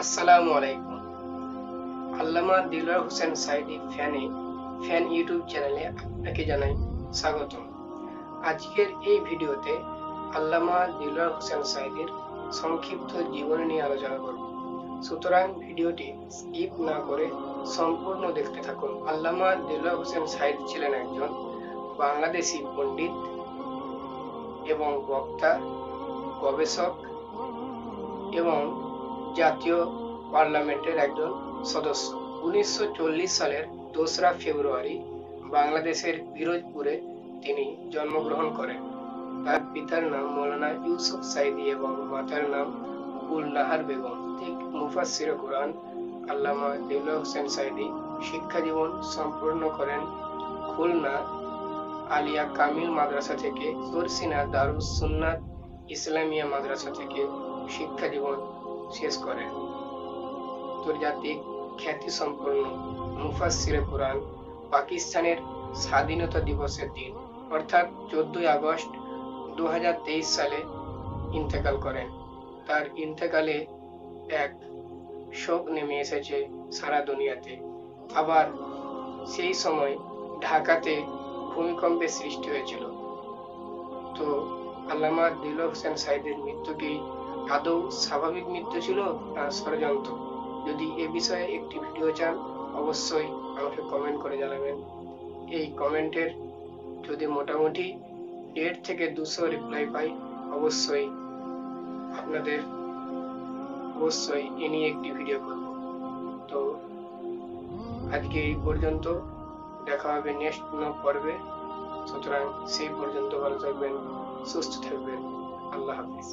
আসসালামু আলাইকুম। আল্লামা Dilwar Hossain Sayeedi fan YouTube চ্যানেলে আপনাকে জানাই স্বাগতম। আজকের এই ভিডিওতে আল্লামা দিলওয়ার হোসেন সাঈদীর সংক্ষিপ্ত জীবনী নিয়ে আলোচনা করব। সুতরাং ভিডিওটি স্কিপ না করে সম্পূর্ণ দেখতে থাকুন। আল্লামা দিলওয়ার হোসেন সাঈদী ছিলেন একজন বাংলাদেশি পণ্ডিত এবং বক্তা, গবেষক এবং জাতীয় পার্লামেন্টের একজন সদস্য। 1940 সালের 2রা ফেব্রুয়ারি বাংলাদেশের পিরোজপুরে তিনি জন্মগ্রহণ করেন। তার পিতার নাম মৌলানা ইউসুফ সাঈদী এবং মাতার নাম গুলনাহার বেগম। মুফাসসিরে কুরআন আল্লামা দিলওয়ার হোসেন সাঈদী শিক্ষা জীবন সম্পূর্ণ করেন খুলনা আলিয়া কামিল মাদ্রাসা থেকে, সরসিনা দারুস সুন্নাত ইসলামিয়া মাদ্রাসা থেকে শিক্ষা জীবন শেষ করেন। আন্তর্জাতিক খ্যাতি সম্পন্ন মুফাসসিরে কুরআন পাকিস্তানের স্বাধীনতা দিবসের দিন অর্থাৎ 14 আগস্ট 2023 সালে ইন্তেকাল করেন। তার ইন্তেকালে এক শোক নেমে এসেছে সারা দুনিয়াতে। আবার সেই সময় ঢাকাতে ভূমিকম্পের সৃষ্টি হয়েছিল। তো আল্লামা দিলওয়ার হোসেন সাঈদীর মৃত্যু কি আদৌ স্বাভাবিক মৃত্যু ছিল না ষড়যন্ত্র? যদি এ বিষয়ে একটি ভিডিও চান অবশ্যই আমাকে কমেন্ট করে জানাবেন। এই কমেন্টের যদি মোটামুটি 150 থেকে 200 রিপ্লাই পাই অবশ্যই এ নিয়ে একটি ভিডিও করব। তো আজকে এই পর্যন্ত, দেখা হবে নেক্সট পর্বে। সুতরাং সেই পর্যন্ত ভালো থাকবেন, সুস্থ থাকবেন। আল্লাহ হাফিজ।